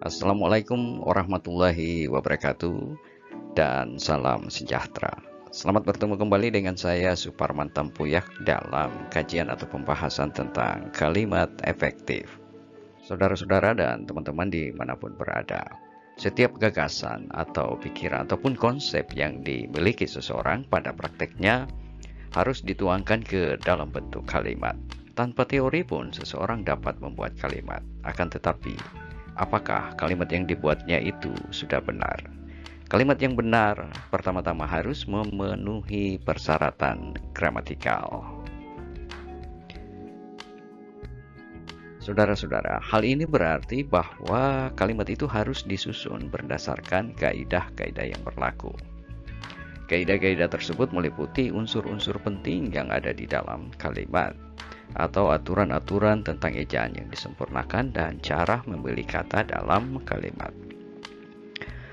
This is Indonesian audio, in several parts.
Assalamualaikum warahmatullahi wabarakatuh dan salam sejahtera. Selamat bertemu kembali dengan saya Suparman Tampuyak dalam kajian atau pembahasan tentang kalimat efektif. Saudara-saudara dan teman-teman dimanapun berada, setiap gagasan atau pikiran ataupun konsep yang dimiliki seseorang pada prakteknya harus dituangkan ke dalam bentuk kalimat. Tanpa teori pun seseorang dapat membuat kalimat, akan tetapi apakah kalimat yang dibuatnya itu sudah benar? Kalimat yang benar pertama-tama harus memenuhi persyaratan gramatikal. Saudara-saudara, hal ini berarti bahwa kalimat itu harus disusun berdasarkan kaidah-kaidah yang berlaku. Kaidah-kaidah tersebut meliputi unsur-unsur penting yang ada di dalam kalimat, atau aturan-aturan tentang ejaan yang disempurnakan dan cara memilih kata dalam kalimat.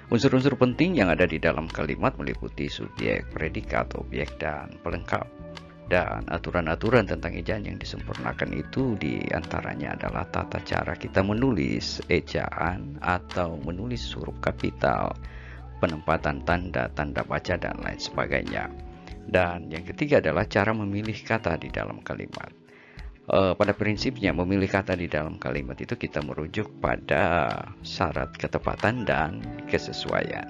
Unsur-unsur penting yang ada di dalam kalimat meliputi subjek, predikat, objek, dan pelengkap. Dan aturan-aturan tentang ejaan yang disempurnakan itu diantaranya adalah tata cara kita menulis ejaan atau menulis huruf kapital, penempatan tanda-tanda baca, dan lain sebagainya. Dan yang ketiga adalah cara memilih kata di dalam kalimat. Pada prinsipnya memilih kata di dalam kalimat itu kita merujuk pada syarat ketepatan dan kesesuaian.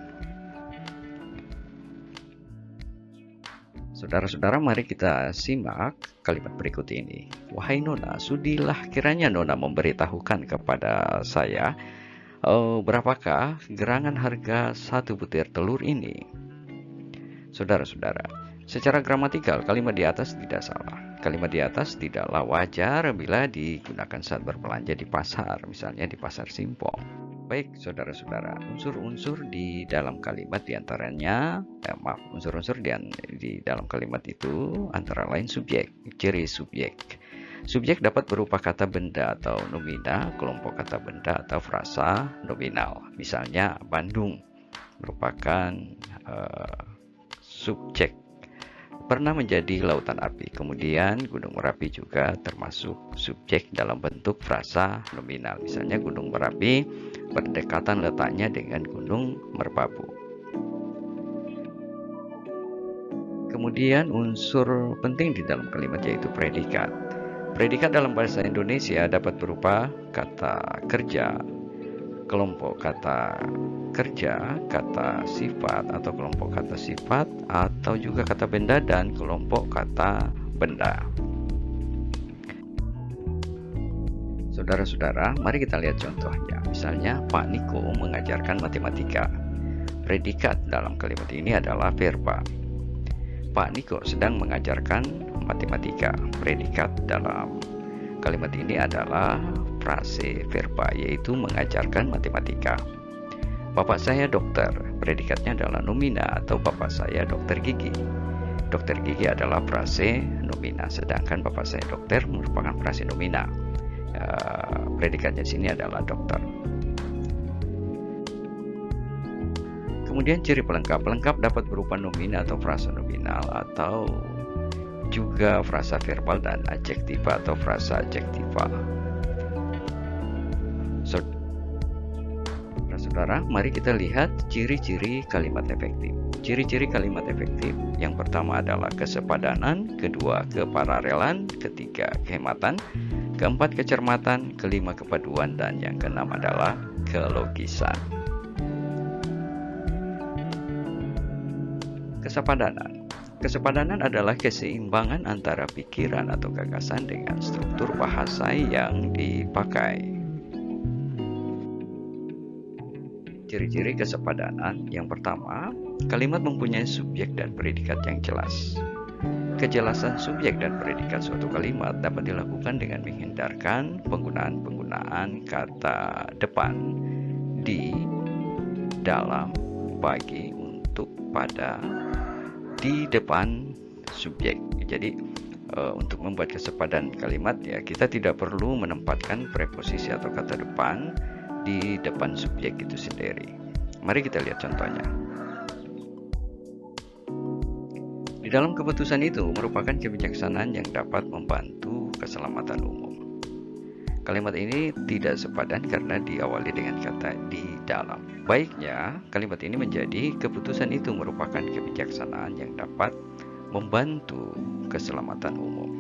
Saudara-saudara, mari kita simak kalimat berikut ini. Wahai Nona, sudilah kiranya Nona memberitahukan kepada saya berapakah gerangan harga satu butir telur ini. Saudara-saudara, secara gramatikal kalimat di atas tidak salah. Kalimat di atas tidaklah wajar bila digunakan saat berbelanja di pasar, misalnya di pasar Simpong. Baik, saudara-saudara, unsur-unsur di dalam kalimat diantaranya, unsur-unsur di dalam kalimat itu antara lain subjek, ciri subjek. Subjek dapat berupa kata benda atau nomina, kelompok kata benda atau frasa nominal. Misalnya, Bandung merupakan subjek. Pernah menjadi lautan api. Kemudian Gunung Merapi juga termasuk subjek dalam bentuk frasa nominal. Misalnya Gunung Merapi berdekatan letaknya dengan Gunung Merbabu. Kemudian unsur penting di dalam kalimat yaitu predikat. Predikat dalam bahasa Indonesia dapat berupa kata kerja, kelompok kata kerja, kata sifat atau kelompok kata sifat, atau juga kata benda dan kelompok kata benda. Saudara-saudara, mari kita lihat contohnya. Misalnya, Pak Niko mengajarkan matematika. Predikat dalam kalimat ini adalah verba. Pak Niko sedang mengajarkan matematika. Predikat dalam kalimat ini adalah frase verba, yaitu mengajarkan matematika. Bapak saya dokter, predikatnya adalah nomina atau bapak saya dokter gigi. Dokter gigi adalah frase nomina, sedangkan bapak saya dokter merupakan frase nomina. Predikatnya di sini adalah dokter. Kemudian ciri pelengkap. Pelengkap dapat berupa nomina atau frasa nominal, atau juga frasa verbal dan adjektiva atau frasa adjektiva. Saudara, mari kita lihat ciri-ciri kalimat efektif. Ciri-ciri kalimat efektif yang pertama adalah kesepadanan, kedua kepararelan, ketiga kehematan, keempat kecermatan, kelima kepaduan, dan yang keenam adalah kelogisan. Kesepadanan. Kesepadanan adalah keseimbangan antara pikiran atau gagasan dengan struktur bahasa yang dipakai. Ciri-ciri kesepadanan yang pertama, kalimat mempunyai subjek dan predikat yang jelas. Kejelasan subjek dan predikat suatu kalimat dapat dilakukan dengan menghindarkan penggunaan kata depan, di, dalam, bagi, untuk, pada, di depan subjek. Jadi untuk membuat kesepadan kalimat ya kita tidak perlu menempatkan preposisi atau kata depan di depan subjek itu sendiri. Mari kita lihat contohnya. Di dalam keputusan itu merupakan kebijaksanaan yang dapat membantu keselamatan umum. Kalimat ini tidak sepadan karena diawali dengan kata di dalam. Baiknya, kalimat ini menjadi keputusan itu merupakan kebijaksanaan yang dapat membantu keselamatan umum.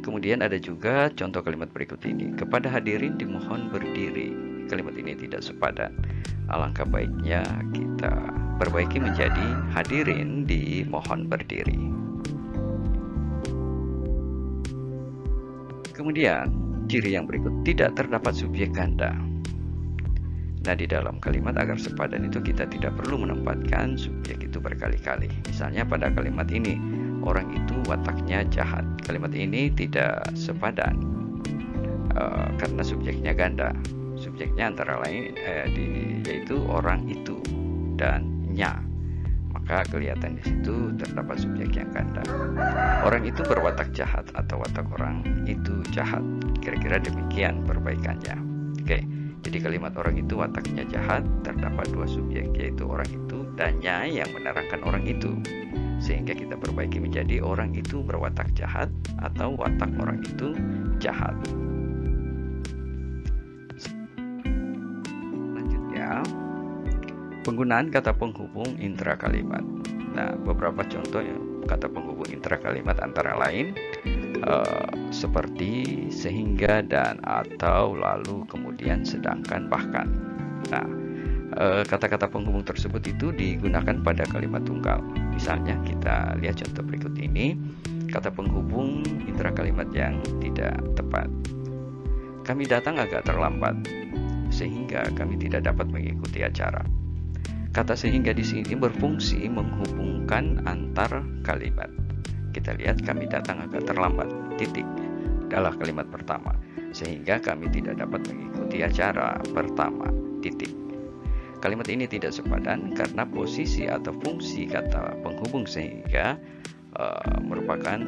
Kemudian ada juga contoh kalimat berikut ini. Kepada hadirin dimohon berdiri. Kalimat ini tidak sepadan. Alangkah baiknya kita perbaiki menjadi hadirin dimohon berdiri. Kemudian, ciri yang berikut, tidak terdapat subjek ganda. Nah, di dalam kalimat agar sepadan itu kita tidak perlu menempatkan subjek itu berkali-kali. Misalnya pada kalimat ini, orang itu wataknya jahat. Kalimat ini tidak sepadan karena subjeknya ganda. Subjeknya antara lain yaitu orang itu dan nya. Maka kelihatan di situ terdapat subjek yang ganda. Orang itu berwatak jahat atau watak orang itu jahat. Kira-kira demikian perbaikannya. Oke, jadi kalimat orang itu wataknya jahat terdapat dua subjek, yaitu orang itu dan nya yang menerangkan orang itu. Sehingga kita perbaiki menjadi orang itu berwatak jahat atau watak orang itu jahat. Selanjutnya, penggunaan kata penghubung intra kalimat. Nah, beberapa contoh kata penghubung intra kalimat antara lain seperti sehingga dan atau lalu kemudian sedangkan bahkan. Nah, kata-kata penghubung tersebut itu digunakan pada kalimat tunggal. Misalnya kita lihat contoh berikut ini. Kata penghubung intra kalimat yang tidak tepat. Kami datang agak terlambat sehingga kami tidak dapat mengikuti acara. Kata sehingga di sini berfungsi menghubungkan antar kalimat. Kita lihat kami datang agak terlambat, titik, adalah kalimat pertama. Sehingga kami tidak dapat mengikuti acara pertama, titik. Kalimat ini tidak sepadan karena posisi atau fungsi kata penghubung sehingga merupakan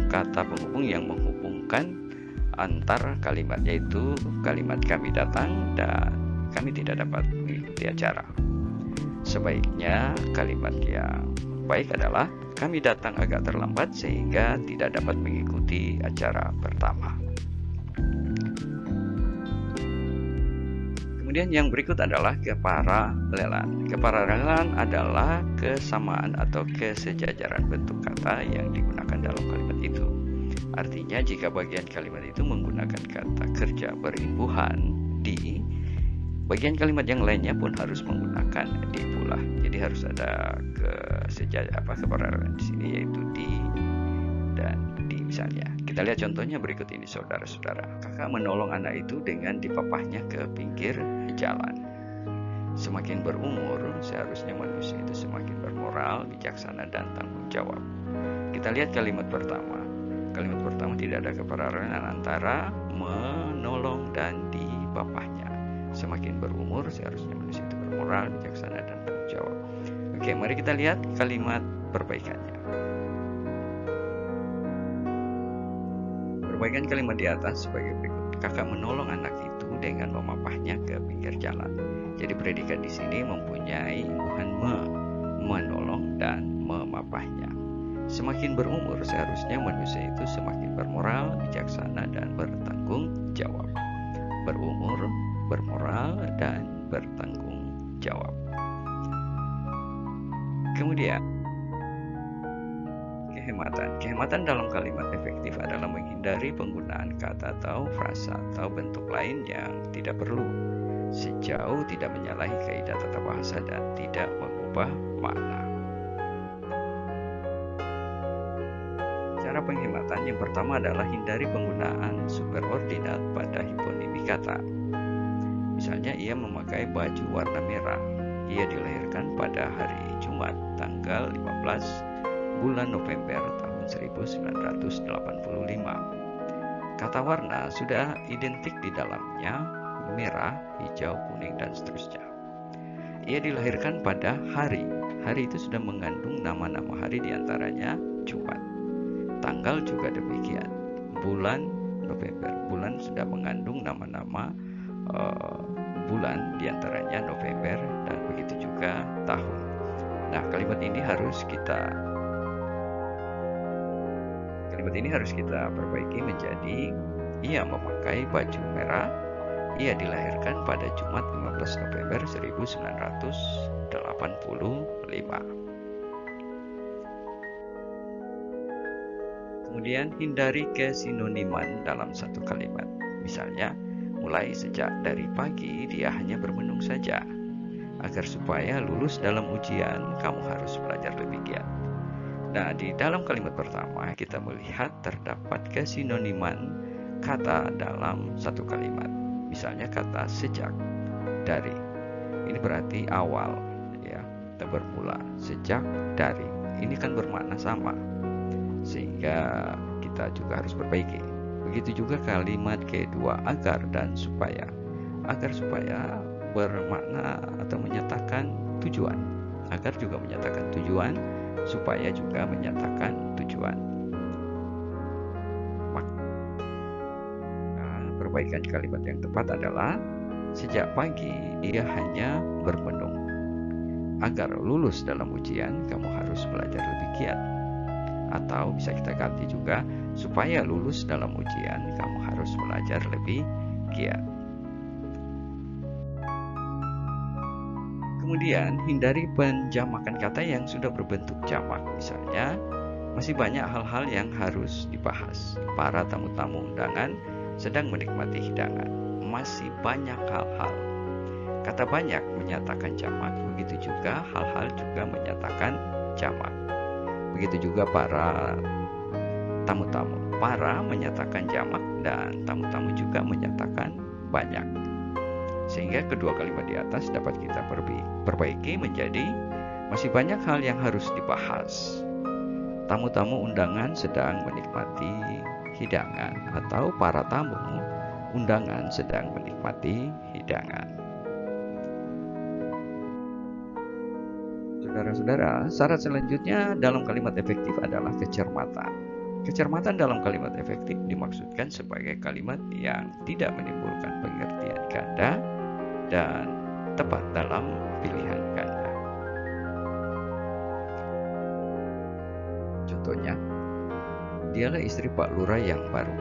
kata penghubung yang menghubungkan antar kalimat, yaitu kalimat kami datang dan kami tidak dapat mengikuti acara. Sebaiknya kalimat yang baik adalah kami datang agak terlambat sehingga tidak dapat mengikuti acara pertama. Kemudian yang berikut adalah keparalelan. Keparalelan adalah kesamaan atau kesejajaran bentuk kata yang digunakan dalam kalimat itu. Artinya jika bagian kalimat itu menggunakan kata kerja berimbuhan di, bagian kalimat yang lainnya pun harus menggunakan di pula. Jadi harus ada keparalelan di sini, yaitu di dan di misalnya. Kita lihat contohnya berikut ini, saudara-saudara. Kakak menolong anak itu dengan dipapahnya ke pinggir jalan. Semakin berumur, seharusnya manusia itu semakin bermoral, bijaksana, dan tanggung jawab. Kita lihat kalimat pertama. Kalimat pertama tidak ada keparalelan antara menolong dan dipapahnya. Semakin berumur, seharusnya manusia itu bermoral, bijaksana, dan tanggung jawab. Oke, mari kita lihat kalimat perbaikannya. Perbaikan kalimat di atas sebagai berikut. Kakak menolong anak itu dengan memapahnya ke pinggir jalan. Jadi predikat di sini mempunyai imbuhan menolong dan memapahnya. Semakin berumur, seharusnya manusia itu semakin bermoral, bijaksana, dan bertanggung jawab. Berumur, bermoral, dan bertanggung jawab. Kemudian, kehematan dalam kalimat efektif adalah menghindari penggunaan kata atau frasa atau bentuk lain yang tidak perlu, sejauh tidak menyalahi kaidah tata bahasa dan tidak mengubah makna. Cara penghematan yang pertama adalah hindari penggunaan superordinat pada hiponimi kata. Misalnya, ia memakai baju warna merah. Ia dilahirkan pada hari Jumat, tanggal 15 bulan November tahun 1985. Kata warna sudah identik di dalamnya, merah, hijau, kuning, dan seterusnya. Ia dilahirkan pada hari. Hari itu sudah mengandung nama-nama hari, diantaranya Jumat. Tanggal juga demikian. Bulan November. Bulan sudah mengandung nama-nama bulan, diantaranya November, dan begitu juga tahun. Nah, kalimat ini harus kita perbaiki menjadi Ia memakai baju merah. Ia dilahirkan pada Jumat 15 November 1985. Kemudian hindari kesinoniman dalam satu kalimat. Misalnya, mulai sejak dari pagi dia hanya bermenung saja. Agar supaya lulus dalam ujian, kamu harus belajar lebih giat. Nah, di dalam kalimat pertama kita melihat terdapat kesinoniman kata dalam satu kalimat. Misalnya kata sejak, dari. Ini berarti awal, ya, bermula. Sejak, dari. Ini kan bermakna sama, sehingga kita juga harus perbaiki. Begitu juga kalimat kedua, agar dan supaya. Agar supaya bermakna atau menyatakan tujuan. Agar juga menyatakan tujuan, supaya juga menyatakan tujuan. Maka perbaikan kalimat yang tepat adalah sejak pagi dia hanya bermenung. Agar lulus dalam ujian, kamu harus belajar lebih giat. Atau bisa kita ganti juga, supaya lulus dalam ujian, kamu harus belajar lebih giat. Kemudian, hindari penjamakan kata yang sudah berbentuk jamak. Misalnya, masih banyak hal-hal yang harus dibahas. Para tamu-tamu undangan sedang menikmati hidangan. Masih banyak hal-hal. Kata banyak menyatakan jamak, begitu juga hal-hal juga menyatakan jamak. Begitu juga para tamu-tamu. Para menyatakan jamak dan tamu-tamu juga menyatakan banyak. Sehingga kedua kalimat di atas dapat kita perbaiki menjadi masih banyak hal yang harus dibahas. Tamu-tamu undangan sedang menikmati hidangan, atau para tamu undangan sedang menikmati hidangan. Saudara-saudara, syarat selanjutnya dalam kalimat efektif adalah kecermatan. Kecermatan dalam kalimat efektif dimaksudkan sebagai kalimat yang tidak menimbulkan pengertian ganda dan tepat dalam pilihan ganda. Contohnya, dialah istri Pak Lurah yang baru.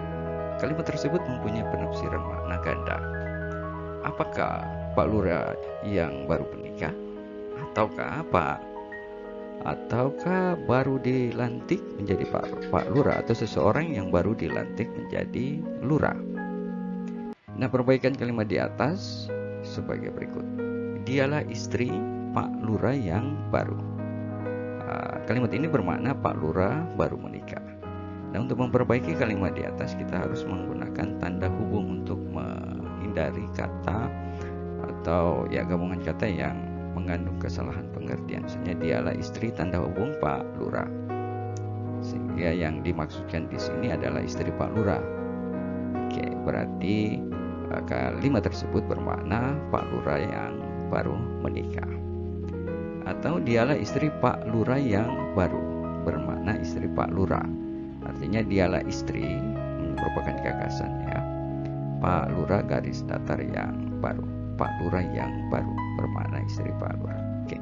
Kalimat tersebut mempunyai penafsiran makna ganda. Apakah Pak Lurah yang baru menikah? Ataukah baru dilantik menjadi Pak Lurah, atau seseorang yang baru dilantik menjadi lurah? Nah, perbaikan kalimat di atas sebagai berikut. Dialah istri Pak Lurah yang baru. Kalimat ini bermakna Pak Lurah baru menikah. Nah, untuk memperbaiki kalimat di atas kita harus menggunakan tanda hubung untuk menghindari kata atau gabungan kata yang mengandung kesalahan pengertian. Misalnya dialah istri tanda hubung Pak Lurah. Sehingga yang dimaksudkan di sini adalah istri Pak Lurah. Oke, berarti kalimat tersebut bermakna Pak Lurah yang baru menikah. Atau dialah istri Pak Lurah yang baru, bermakna istri Pak Lurah. Artinya dialah istri, merupakan gagasan ya, Pak Lurah garis datar yang baru. Pak Lurah yang baru bermakna istri Pak Lurah. Oke.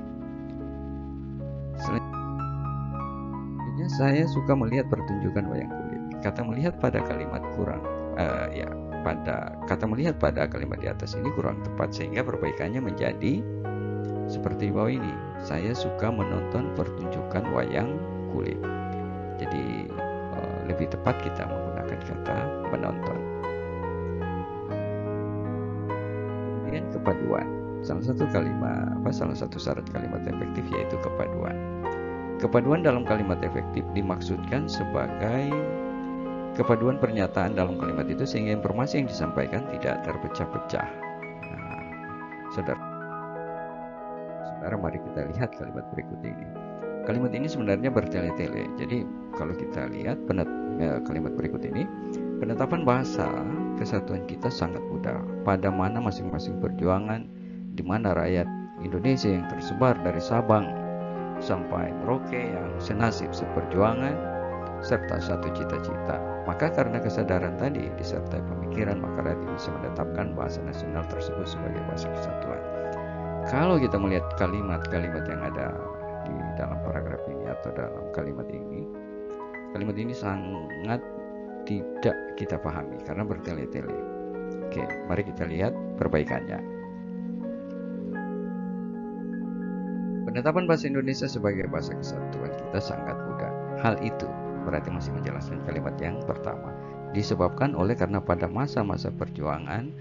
Selanjutnya saya suka melihat pertunjukan wayang kulit. Kata melihat pada kalimat kata melihat pada kalimat di atas ini kurang tepat, sehingga perbaikannya menjadi seperti di bawah ini. Saya suka menonton pertunjukan wayang kulit. Jadi lebih tepat kita menggunakan kata menonton. Kemudian kepaduan. Salah satu syarat kalimat efektif yaitu kepaduan. Kepaduan dalam kalimat efektif dimaksudkan sebagai kepaduan pernyataan dalam kalimat itu sehingga informasi yang disampaikan tidak terpecah-pecah. Nah, saudara, mari kita lihat kalimat berikut ini. Kalimat ini sebenarnya bertele-tele. Jadi kalau kita lihat kalimat berikut ini, penetapan bahasa kesatuan kita sangat mudah. Pada mana masing-masing perjuangan, di mana rakyat Indonesia yang tersebar dari Sabang sampai Merauke yang senasib seperjuangan serta satu cita-cita. Maka karena kesadaran tadi disertai pemikiran, maka rakyat Indonesia menetapkan bahasa nasional tersebut sebagai bahasa kesatuan. Kalau kita melihat kalimat-kalimat yang ada di dalam paragraf ini atau dalam kalimat ini sangat tidak kita pahami karena bertele-tele. Oke, mari kita lihat perbaikannya. Penetapan bahasa Indonesia sebagai bahasa kesatuan kita sangat mudah. Hal itu berarti masih menjelaskan kalimat yang pertama. Disebabkan oleh karena pada masa-masa perjuangan,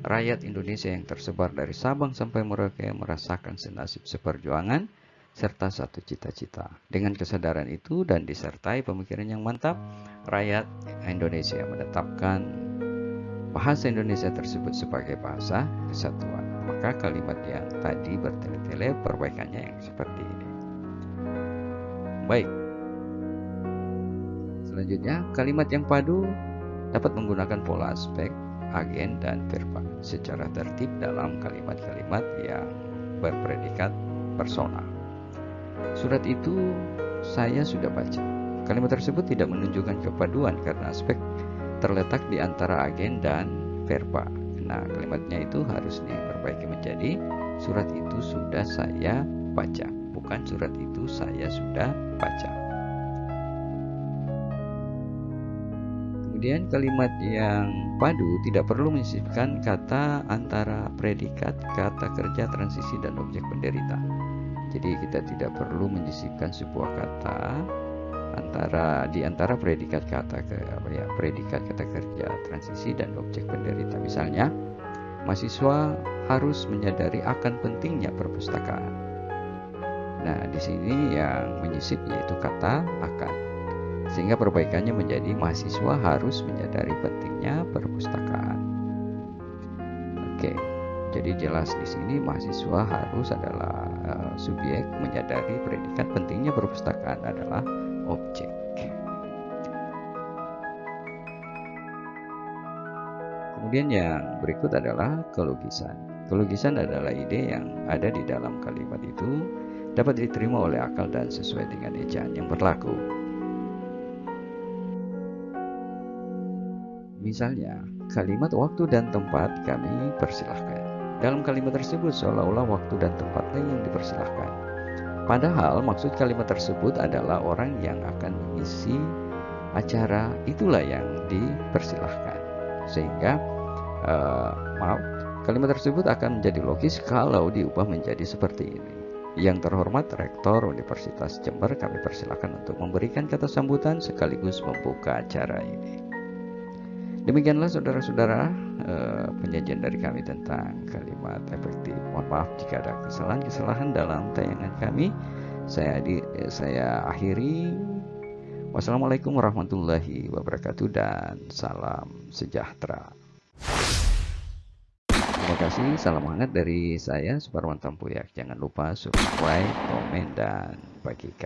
rakyat Indonesia yang tersebar dari Sabang sampai Merauke merasakan senasib seperjuangan serta satu cita-cita. Dengan kesadaran itu dan disertai pemikiran yang mantap, rakyat Indonesia menetapkan bahasa Indonesia tersebut sebagai bahasa kesatuan. Maka kalimat yang tadi bertele-tele perbaikannya yang seperti ini. Baik. Selanjutnya, kalimat yang padu dapat menggunakan pola aspek, agen, dan verba secara tertib dalam kalimat-kalimat yang berpredikat personal. Surat itu saya sudah baca. Kalimat tersebut tidak menunjukkan kepaduan karena aspek terletak di antara agen dan verba. Nah, kalimatnya itu harus diperbaiki menjadi surat itu sudah saya baca, bukan surat itu saya sudah baca. Kemudian kalimat yang padu tidak perlu menyisipkan kata antara predikat, kata kerja, transisi, dan objek penderita. Jadi kita tidak perlu menyisipkan sebuah kata di antara predikat kata kerja, transisi, dan objek penderita. Misalnya, mahasiswa harus menyadari akan pentingnya perpustakaan. Nah, di sini yang menyisip yaitu kata akan. Sehingga perbaikannya menjadi mahasiswa harus menyadari pentingnya perpustakaan. Oke, jadi jelas di sini mahasiswa harus adalah subjek, menyadari predikat, pentingnya perpustakaan adalah objek. Kemudian yang berikut adalah kelogisan. Kelogisan adalah ide yang ada di dalam kalimat itu dapat diterima oleh akal dan sesuai dengan ejaan yang berlaku. Misalnya, kalimat waktu dan tempat kami persilahkan. Dalam kalimat tersebut seolah-olah waktu dan tempatnya yang dipersilahkan. Padahal maksud kalimat tersebut adalah orang yang akan mengisi acara itulah yang dipersilahkan. Sehingga, kalimat tersebut akan menjadi logis kalau diubah menjadi seperti ini. Yang terhormat Rektor Universitas Jember, kami persilahkan untuk memberikan kata sambutan sekaligus membuka acara ini. Demikianlah saudara-saudara penyajian dari kami tentang kalimat efektif. Mohon maaf jika ada kesalahan-kesalahan dalam tayangan kami. Saya akhiri. Wassalamualaikum warahmatullahi wabarakatuh dan salam sejahtera. Terima kasih, salam hangat dari saya Suparwan Tampuyak. Jangan lupa subscribe, komen, dan bagikan.